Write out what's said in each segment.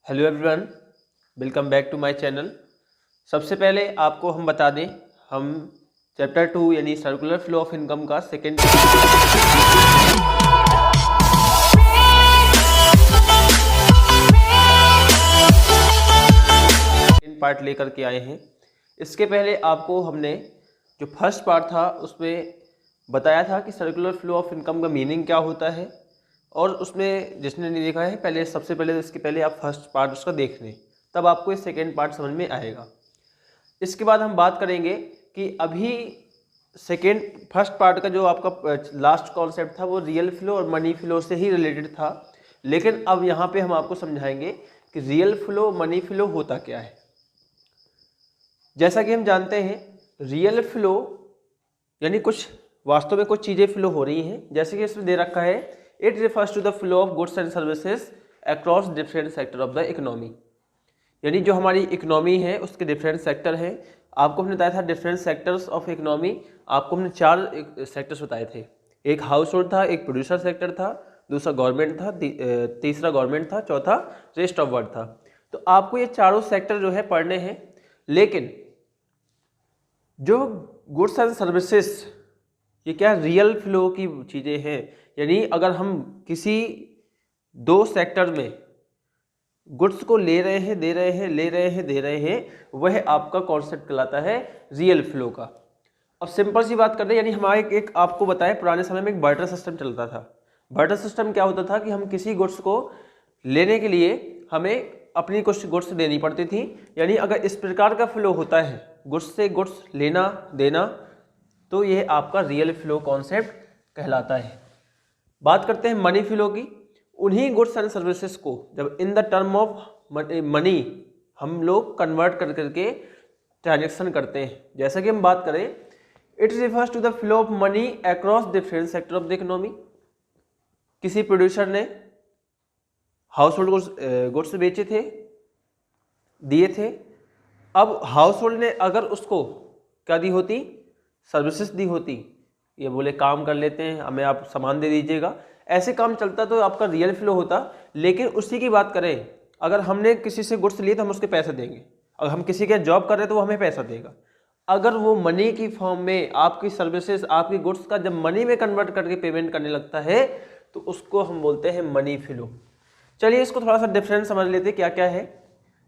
Hello everyone, welcome back to my channel. सबसे पहले आपको हम बता दें, हम चैप्टर 2 यानी सर्कुलर फ्लो ऑफ इनकम का सेकेंड पार्ट लेकर के आए हैं। इसके पहले आपको हमने जो फर्स्ट पार्ट था उसमें बताया था कि सर्कुलर फ्लो ऑफ इनकम का मीनिंग क्या होता है, और उसमें जिसने नहीं देखा है पहले सबसे पहले इसके पहले आप फर्स्ट पार्ट उसका देख लें, तब आपको ये सेकेंड पार्ट समझ में आएगा। इसके बाद हम बात करेंगे कि अभी फर्स्ट पार्ट का जो आपका लास्ट कॉन्सेप्ट था वो रियल फ्लो और मनी फ्लो से ही रिलेटेड था, लेकिन अब यहाँ पे हम आपको समझाएंगे कि रियल फ्लो मनी फ्लो होता क्या है। जैसा कि हम जानते हैं, रियल फ्लो यानी कुछ वास्तव में कुछ चीज़ें फ्लो हो रही हैं, जैसे कि इसमें दे रखा है it refers to the flow of goods and services across different sector of the economy. यानी जो हमारी इकोनॉमी है उसके डिफरेंट सेक्टर हैं। आपको हमने बताया था डिफरेंट सेक्टर्स ऑफ इकोनॉमी, आपको हमने 4 सेक्टर्स बताए थे। एक हाउस होल्ड था, एक प्रोड्यूसर सेक्टर था, दूसरा गवर्नमेंट था, तीसरा गवर्नमेंट था, चौथा रेस्ट ऑफ वर्ल्ड था। तो आपको ये चारों सेक्टर जो है पढ़ने हैं, लेकिन जो गुड्स एंड सर्विसेज ये क्या रियल फ्लो की चीज़ें हैं। यानी अगर हम किसी 2 सेक्टर में गुड्स को ले रहे हैं, दे रहे हैं, ले रहे हैं, दे रहे हैं, वह आपका कॉन्सेप्ट कहलाता है रियल फ्लो का। अब सिंपल सी बात करते हैं, यानी हमारे एक आपको बताएं पुराने समय में एक बार्टर सिस्टम चलता था। बार्टर सिस्टम क्या होता था कि हम किसी गुड्स को लेने के लिए हमें अपनी कुछ गुड्स देनी पड़ती थी। यानी अगर इस प्रकार का फ्लो होता है, गुड्स से गुड्स लेना देना, तो यह आपका रियल फ्लो कॉन्सेप्ट कहलाता है। बात करते हैं मनी फ्लो की। उन्हीं गुड्स एंड सर्विसेज को जब in the term of money हम लोग कन्वर्ट कर करके ट्रांजेक्शन करते हैं, जैसा कि हम बात करें it refers to the flow of money across different sector of the economy. किसी प्रोड्यूसर ने हाउस होल्ड गुड्स बेचे थे, दिए थे। अब हाउस होल्ड ने अगर उसको क्या दी होती, सर्विसेज दी होती, ये बोले काम कर लेते हैं, हमें आप सामान दे दीजिएगा, ऐसे काम चलता तो आपका रियल फ्लो होता। लेकिन उसी की बात करें, अगर हमने किसी से गुड्स लिए तो हम उसके पैसे देंगे, अगर हम किसी के जॉब कर रहे हैं तो वो हमें पैसा देगा। अगर वो मनी की फॉर्म में आपकी सर्विसेज आपकी गुड्स का जब मनी में कन्वर्ट करके पेमेंट करने लगता है तो उसको हम बोलते हैं मनी फ्लो। चलिए इसको थोड़ा सा डिफरेंस समझ लेते हैं क्या क्या है।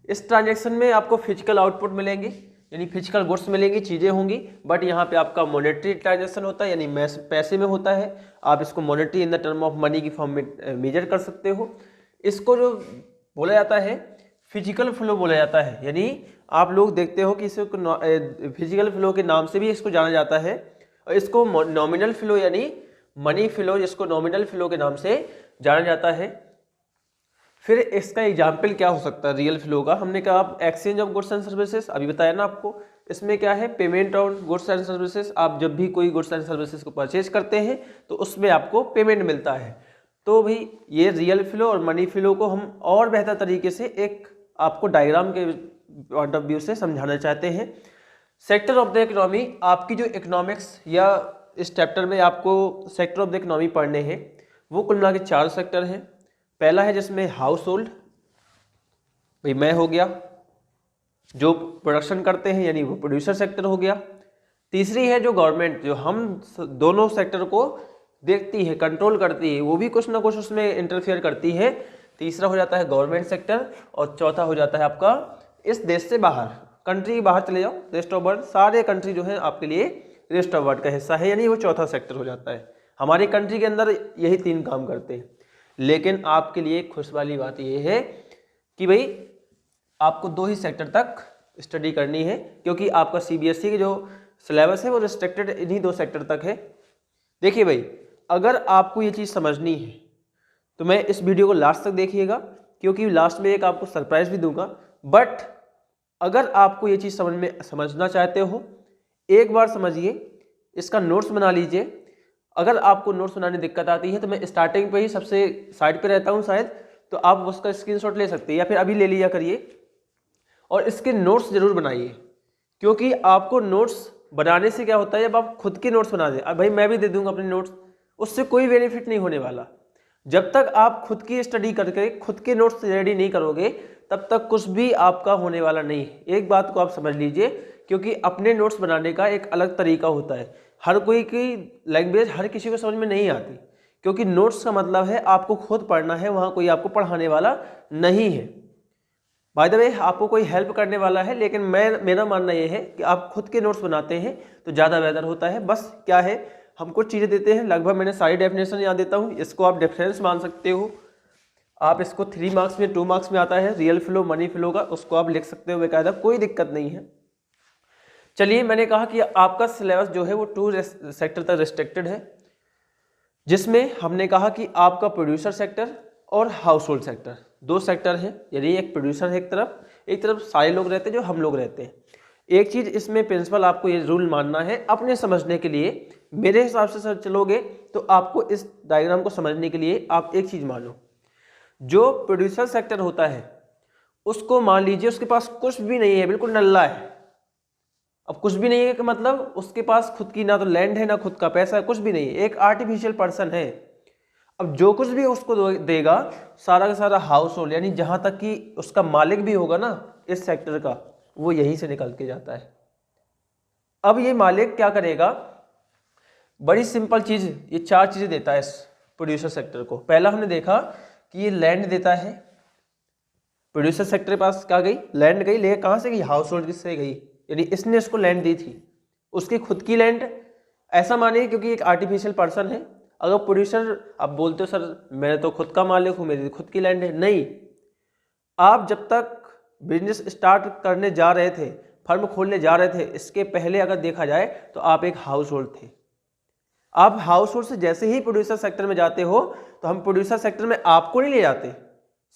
इस ट्रांजेक्शन में आपको फिजिकल आउटपुट मिलेंगे, यानी फिजिकल गुड्स मिलेंगी, चीज़ें होंगी, बट यहाँ पे आपका मॉनेटरी ट्रांजेक्शन होता है, यानी पैसे में होता है। आप इसको monetary in the term of money की फॉर्म में मेजर कर सकते हो। इसको जो बोला जाता है फिजिकल फ्लो बोला जाता है। यानी आप लोग देखते हो कि इसको फिजिकल फ्लो के नाम से भी इसको जाना जाता है, और इसको नॉमिनल फ्लो यानी मनी फ्लो, जिसको नॉमिनल फ्लो के नाम से जाना जाता है। फिर इसका एग्जाम्पल क्या हो सकता है रियल फ्लो का, हमने कहा आप exchange of goods and services, अभी बताया ना आपको। इसमें क्या है, payment on goods and services. आप जब भी कोई गुड्स एंड सर्विसेज को परचेज करते हैं तो उसमें आपको पेमेंट मिलता है। तो भाई ये रियल फ्लो और मनी फ्लो को हम और बेहतर तरीके से एक आपको डायग्राम के पॉइंट ऑफ व्यू से समझाना चाहते हैं। सेक्टर ऑफ द इकोनॉमी, आपकी जो इकोनॉमिक्स या इस चैप्टर में आपको सेक्टर ऑफ द इकोनॉमी पढ़ने हैं, वो कुल मिला के 4 सेक्टर हैं। पहला है जिसमें हाउस होल्ड, भाई मैं हो गया, जो प्रोडक्शन करते हैं यानी वो प्रोड्यूसर सेक्टर हो गया। तीसरी है जो गवर्नमेंट, जो हम दोनों सेक्टर को देखती है, कंट्रोल करती है, वो भी कुछ ना कुछ उसमें इंटरफेयर करती है। तीसरा हो जाता है गवर्नमेंट सेक्टर, और चौथा हो जाता है आपका इस देश से बाहर, कंट्री बाहर चले जाओ, रेस्ट ऑफ वर्ल्ड, सारे कंट्री जो है आपके लिए रेस्ट ऑफ वर्ल्ड का हिस्सा है, यानी वो चौथा सेक्टर हो जाता है। हमारी कंट्री के अंदर यही 3 काम करते हैं। लेकिन आपके लिए खुश वाली बात यह है कि भाई आपको 2 ही सेक्टर तक स्टडी करनी है, क्योंकि आपका सीबीएसई की जो सिलेबस है वो रिस्ट्रिक्टेड इन्हीं 2 सेक्टर तक है। देखिए भाई, अगर आपको ये चीज़ समझनी है तो मैं इस वीडियो को लास्ट तक देखिएगा, क्योंकि लास्ट में एक आपको सरप्राइज भी दूंगा। बट अगर आपको ये चीज़ समझना चाहते हो, एक बार समझिए, इसका नोट्स बना लीजिए। अगर आपको नोट्स बनाने में दिक्कत आती है तो मैं स्टार्टिंग पे ही सबसे साइड पे रहता हूँ शायद, तो आप उसका स्क्रीनशॉट ले सकते हैं, या फिर अभी ले लिया करिए, और इसके नोट्स जरूर बनाइए। क्योंकि आपको नोट्स बनाने से क्या होता है, जब आप खुद के नोट्स बना दें, अब भाई मैं भी दे दूंगा अपने नोट्स, उससे कोई बेनिफिट नहीं होने वाला। जब तक आप खुद की स्टडी करके खुद के नोट्स रेडी नहीं करोगे तब तक कुछ भी आपका होने वाला नहीं है। एक बात को आप समझ लीजिए, क्योंकि अपने नोट्स बनाने का एक अलग तरीका होता है। हर कोई की लैंग्वेज हर किसी को समझ में नहीं आती, क्योंकि नोट्स का मतलब है आपको खुद पढ़ना है, वहाँ कोई आपको पढ़ाने वाला नहीं है। बाय द वे आपको कोई हेल्प करने वाला है, लेकिन मेरा मानना ये है कि आप खुद के नोट्स बनाते हैं तो ज़्यादा बेहतर होता है। बस क्या है, हम कुछ चीज़ें देते हैं, लगभग मैंने सारी डेफिनेशन याद देता हूँ। इसको आप डिफरेंस मान सकते हो, आप इसको 3 मार्क्स में 2 मार्क्स में आता है, रियल फ्लो मनी फ्लो का, उसको आप लिख सकते हो बेकायदा, कोई दिक्कत नहीं है। चलिए, मैंने कहा कि आपका सिलेबस जो है वो 2 सेक्टर तक रिस्ट्रिक्टेड है, जिसमें हमने कहा कि आपका प्रोड्यूसर सेक्टर और हाउस होल्ड सेक्टर 2 सेक्टर हैं। यानी एक प्रोड्यूसर है एक तरफ सारे लोग रहते हैं जो हम लोग रहते हैं। एक चीज़ इसमें प्रिंसिपल आपको ये रूल मानना है अपने समझने के लिए। मेरे हिसाब से सर चलोगे तो आपको इस डायग्राम को समझने के लिए आप एक चीज़ मानो, जो प्रोड्यूसर सेक्टर होता है उसको मान लीजिए उसके पास कुछ भी नहीं है, बिल्कुल नल्ला है। अब कुछ भी नहीं है कि मतलब उसके पास खुद की ना तो लैंड है ना खुद का पैसा है, कुछ भी नहीं है, एक आर्टिफिशियल पर्सन है। अब जो कुछ भी उसको देगा सारा का सारा हाउस होल्ड, यानी जहां तक कि उसका मालिक भी होगा ना इस सेक्टर का, वो यहीं से निकल के जाता है। अब ये मालिक क्या करेगा, बड़ी सिंपल चीज, ये 4 चीजें देता है इस प्रोड्यूसर सेक्टर को। पहला हमने देखा कि ये लैंड देता है। प्रोड्यूसर सेक्टर के पास क्या गई, लैंड गई, लेकिन कहां से गई, हाउस होल्ड से गई, यानी इसने इसको लैंड दी थी, उसकी खुद की लैंड। ऐसा मानिए क्योंकि एक आर्टिफिशियल पर्सन है। अगर प्रोड्यूसर आप बोलते हो सर मैं तो खुद का मालिक हूँ, मेरी खुद की लैंड है, नहीं। आप जब तक बिजनेस स्टार्ट करने जा रहे थे, फर्म खोलने जा रहे थे, इसके पहले अगर देखा जाए तो आप एक हाउस होल्ड थे। आप हाउस होल्ड से जैसे ही प्रोड्यूसर सेक्टर में जाते हो तो हम प्रोड्यूसर सेक्टर में आपको नहीं ले जाते,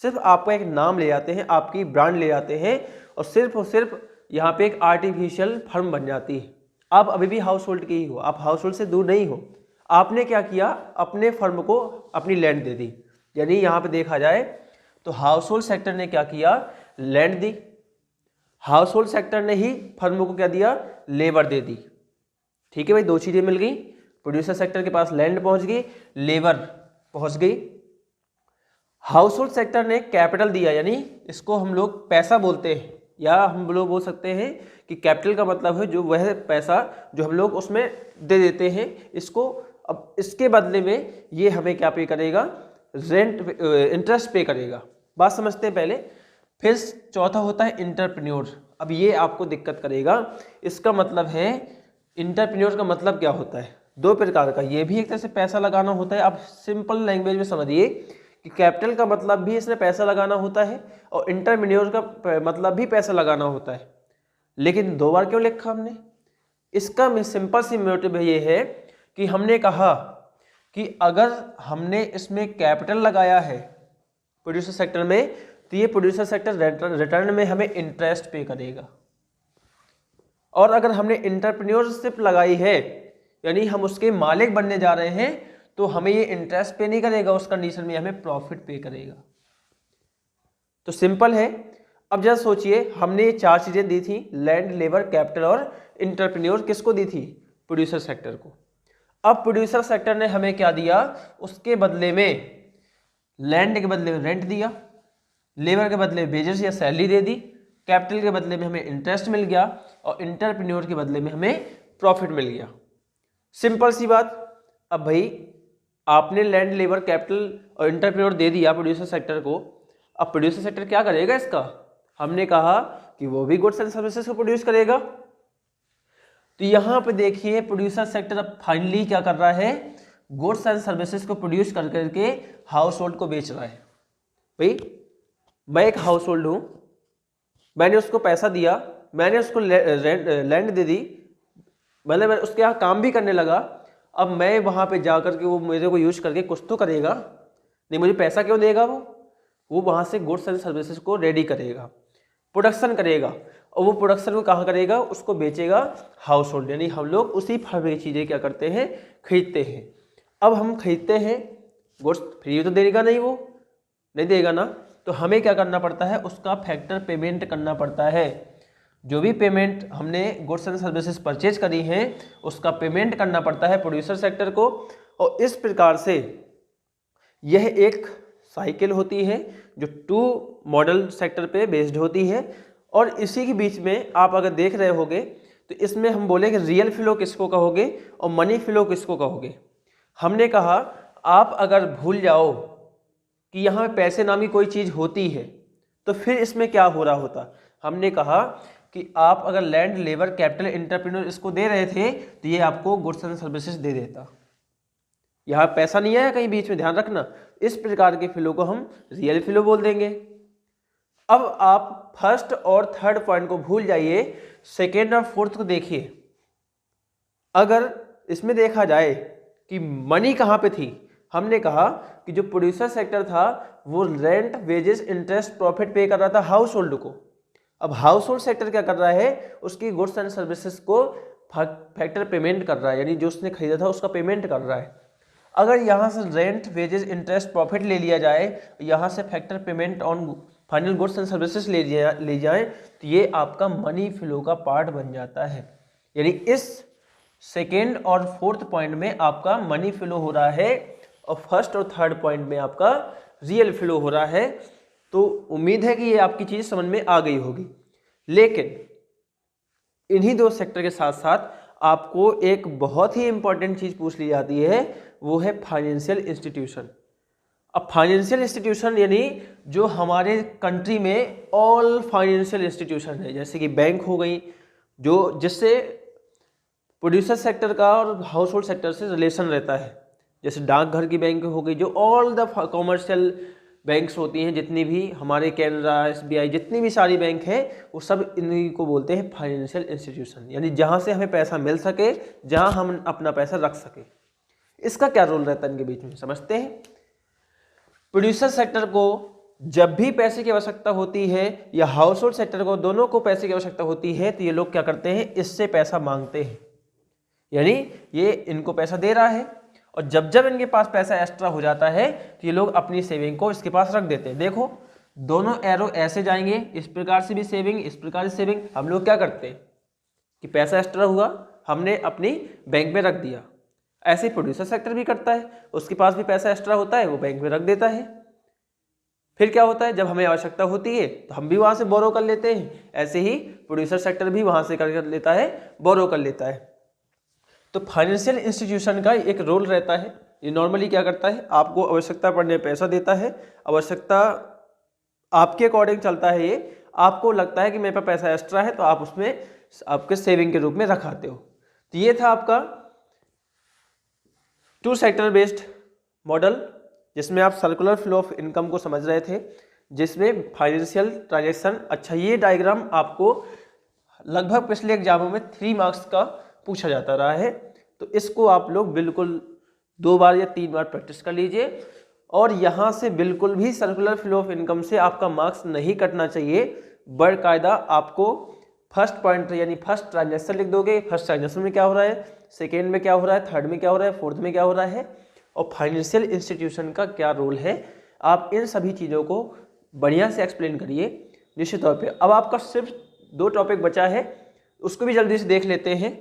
सिर्फ आपका एक नाम ले जाते हैं, आपकी ब्रांड ले जाते हैं, और सिर्फ यहाँ पे एक आर्टिफिशियल फर्म बन जाती है। आप अभी भी हाउस होल्ड के ही हो, आप हाउस होल्ड से दूर नहीं हो। आपने क्या किया, अपने फर्म को अपनी लैंड दे दी। यानी यहाँ पे देखा जाए तो हाउस होल्ड सेक्टर ने क्या किया, लैंड दी। हाउस होल्ड सेक्टर ने ही फर्म को क्या दिया, लेबर दे दी। ठीक है भाई, 2 चीजें मिल गई। प्रोड्यूसर सेक्टर के पास लैंड पहुंच गई, लेबर पहुंच गई। हाउस होल्ड सेक्टर ने कैपिटल दिया, यानी इसको हम लोग पैसा बोलते हैं, या हम लोग बोल सकते हैं कि कैपिटल का मतलब है जो वह पैसा जो हम लोग उसमें दे देते हैं इसको। अब इसके बदले में ये हमें क्या पे करेगा, रेंट इंटरेस्ट पे करेगा। बात समझते हैं पहले। फिर चौथा होता है इंटरप्रेन्योर। अब ये आपको दिक्कत करेगा। इसका मतलब है, इंटरप्रेन्योर का मतलब क्या होता है, 2 प्रकार का। ये भी एक तरह से पैसा लगाना होता है। आप सिंपल लैंग्वेज में समझिए कि कैपिटल का मतलब भी इसमें पैसा लगाना होता है और इंटरप्रेन्योर का मतलब भी पैसा लगाना होता है। लेकिन 2 बार क्यों लिखा हमने, इसका सिंपल सी मोटिव ये है कि हमने कहा कि अगर हमने इसमें कैपिटल लगाया है प्रोड्यूसर सेक्टर में, तो ये प्रोड्यूसर सेक्टर रिटर्न में हमें इंटरेस्ट पे करेगा। और अगर हमने इंटरप्रेन्योरशिप लगाई है, यानी हम उसके मालिक बनने जा रहे हैं, तो हमें ये इंटरेस्ट पे नहीं करेगा, उस कंडीशन में हमें प्रॉफिट पे करेगा। तो सिंपल है। अब जरा सोचिए, हमने ये 4 चीजें दी थी, लैंड, लेबर, कैपिटल और इंटरप्रेन्योर, किसको दी थी, प्रोड्यूसर सेक्टर को। अब प्रोड्यूसर सेक्टर ने हमें क्या दिया, उसके बदले में लैंड के बदले में रेंट दिया, लेबर के बदले में वेजेस या सैलरी दे दी, कैपिटल के बदले में हमें इंटरेस्ट मिल गया, और इंटरप्रेन्योर के बदले में हमें प्रॉफिट मिल गया। सिंपल सी बात। अब भाई आपने लैंड, लेबर, कैपिटल और इंटरप्रेन्योर दे दिया प्रोड्यूसर सेक्टर को। अब प्रोड्यूसर सेक्टर क्या करेगा इसका, हमने कहा कि वो भी गुड्स एंड सर्विसेज को प्रोड्यूस करेगा। तो यहां पे देखिए प्रोड्यूसर सेक्टर अब फाइनली क्या कर रहा है, गुड्स एंड सर्विसेज को प्रोड्यूस कर करके हाउस होल्ड को बेच रहा है। भाई मैं एक हाउस होल्ड हूं, मैंने उसको पैसा दिया, मैंने उसको लैंड दे दी, मतलब मैं उसके यहाँ काम भी करने लगा। अब मैं वहां पे जा करके वो मेरे को यूज करके कुछ तो करेगा, नहीं मुझे पैसा क्यों देगा, वो वहां से गुड्स एंड सर्विसेज को रेडी करेगा, प्रोडक्शन करेगा, और वो प्रोडक्शन को कहाँ करेगा, उसको बेचेगा हाउस होल्ड। यानी हम लोग उसी फर्म की चीज़ें क्या करते हैं, खरीदते हैं। अब हम खरीदते हैं, गुड्स फ्री तो देगा नहीं, वो नहीं देगा ना, तो हमें क्या करना पड़ता है, उसका फैक्टर पेमेंट करना पड़ता है। जो भी पेमेंट हमने गुड्स एंड सर्विसेज परचेज करी हैं उसका पेमेंट करना पड़ता है प्रोड्यूसर सेक्टर को। और इस प्रकार से यह एक साइकिल होती है जो 2 मॉडल सेक्टर पे बेस्ड होती है। और इसी के बीच में आप अगर देख रहे होगे तो इसमें हम बोले कि रियल फ्लो किसको कहोगे और मनी फ्लो किसको कहोगे। हमने कहा आप अगर भूल जाओ कि यहाँ पे पैसे नामी कोई चीज़ होती है तो फिर इसमें क्या हो रहा होता। हमने कहा कि आप अगर लैंड, लेबर, कैपिटल, एंटरप्रेन्योर इसको दे रहे थे तो ये आपको गुड्स एंड सर्विसेज दे देता। यहाँ पैसा नहीं आया कहीं बीच में, ध्यान रखना। इस प्रकार के फ्लो को हम रियल फ्लो बोल देंगे। अब आप फर्स्ट और थर्ड पॉइंट को भूल जाइए, सेकेंड और फोर्थ को देखिए। अगर इसमें देखा जाए कि मनी कहाँ पे थी, हमने कहा कि जो प्रोड्यूसर सेक्टर था वो रेंट, वेजेस, इंटरेस्ट, प्रॉफिट पे कर रहा था हाउस होल्ड को। अब हाउस होल्ड सेक्टर क्या कर रहा है, उसकी गुड्स एंड सर्विसेज को फैक्टर पेमेंट कर रहा है, यानी जो उसने खरीदा था उसका पेमेंट कर रहा है। अगर यहाँ से रेंट, वेजेस, इंटरेस्ट, प्रॉफिट ले लिया जाए, यहाँ से factor payment on final goods and services ले जाए तो ये आपका मनी फ्लो का पार्ट बन जाता है। यानी इस सेकेंड और फोर्थ पॉइंट में आपका मनी फ्लो हो रहा है और फर्स्ट और थर्ड पॉइंट में आपका रियल फ्लो हो रहा है। तो उम्मीद है कि ये आपकी चीज़ समझ में आ गई होगी। लेकिन इन्हीं दो सेक्टर के साथ साथ आपको एक बहुत ही इंपॉर्टेंट चीज़ पूछ ली जाती है, वो है फाइनेंशियल इंस्टीट्यूशन। अब फाइनेंशियल इंस्टीट्यूशन यानी जो हमारे कंट्री में ऑल फाइनेंशियल इंस्टीट्यूशन है, जैसे कि बैंक हो गई, जो जिससे प्रोड्यूसर सेक्टर का और हाउस होल्ड सेक्टर से रिलेशन रहता है, जैसे डाकघर की बैंक हो गई, जो ऑल द कॉमर्शियल बैंक्स होती हैं, जितनी भी हमारे कैनरा, SBI, जितनी भी सारी बैंक है, वो सब इन्हीं को बोलते हैं फाइनेंशियल इंस्टीट्यूशन। यानी जहाँ से हमें पैसा मिल सके, जहाँ हम अपना पैसा रख सके। इसका क्या रोल रहता है इनके बीच में, समझते हैं। प्रोड्यूसर सेक्टर को जब भी पैसे की आवश्यकता होती है या हाउस होल्ड सेक्टर को, दोनों को पैसे की आवश्यकता होती है, तो ये लोग क्या करते हैं, इससे पैसा मांगते हैं। यानी ये इनको पैसा दे रहा है और जब जब इनके पास पैसा एक्स्ट्रा हो जाता है तो ये लोग अपनी सेविंग को इसके पास रख देते हैं। देखो दोनों एरो ऐसे जाएंगे, इस प्रकार से भी सेविंग, इस प्रकार से सेविंग। हम लोग क्या करते हैं कि पैसा एक्स्ट्रा हुआ, हमने अपनी बैंक में रख दिया। ऐसे ही प्रोड्यूसर सेक्टर भी करता है, उसके पास भी पैसा एक्स्ट्रा होता है, वो बैंक में रख देता है। फिर क्या होता है, जब हमें आवश्यकता होती है तो हम भी वहाँ से बोरो कर लेते हैं। ऐसे ही प्रोड्यूसर सेक्टर भी वहाँ से कर लेता है, बोरो कर लेता है। तो फाइनेंशियल इंस्टीट्यूशन का एक रोल रहता है। ये नॉर्मली क्या करता है, आपको आवश्यकता पड़ने पर पैसा देता है, आवश्यकता आपके अकॉर्डिंग चलता है। ये आपको लगता है कि मेरे पास पैसा एक्स्ट्रा है तो आप उसमें आपके सेविंग के रूप में रखाते हो। तो ये था आपका टू सेक्टर बेस्ड मॉडल, जिसमें आप सर्कुलर फ्लो ऑफ इनकम को समझ रहे थे, जिसमें फाइनेंशियल ट्रांजैक्शन। अच्छा, ये डायग्राम आपको लगभग पिछले एग्जामों में 3 मार्क्स का पूछा जाता रहा है, तो इसको आप लोग बिल्कुल 2 बार या 3 बार प्रैक्टिस कर लीजिए। और यहाँ से बिल्कुल भी सर्कुलर फ्लो ऑफ इनकम से आपका मार्क्स नहीं कटना चाहिए। बाकायदा आपको फर्स्ट पॉइंट यानी फर्स्ट ट्रांजैक्शन लिख दोगे, फर्स्ट ट्रांजैक्शन में क्या हो रहा है, सेकेंड में क्या हो रहा है, थर्ड में क्या हो रहा है, फोर्थ में क्या हो रहा है, और फाइनेंशियल इंस्टीट्यूशन का क्या रोल है। आप इन सभी चीज़ों को बढ़िया से एक्सप्लेन करिए निश्चित तौर पे। अब आपका सिर्फ 2 टॉपिक बचा है, उसको भी जल्दी से देख लेते हैं।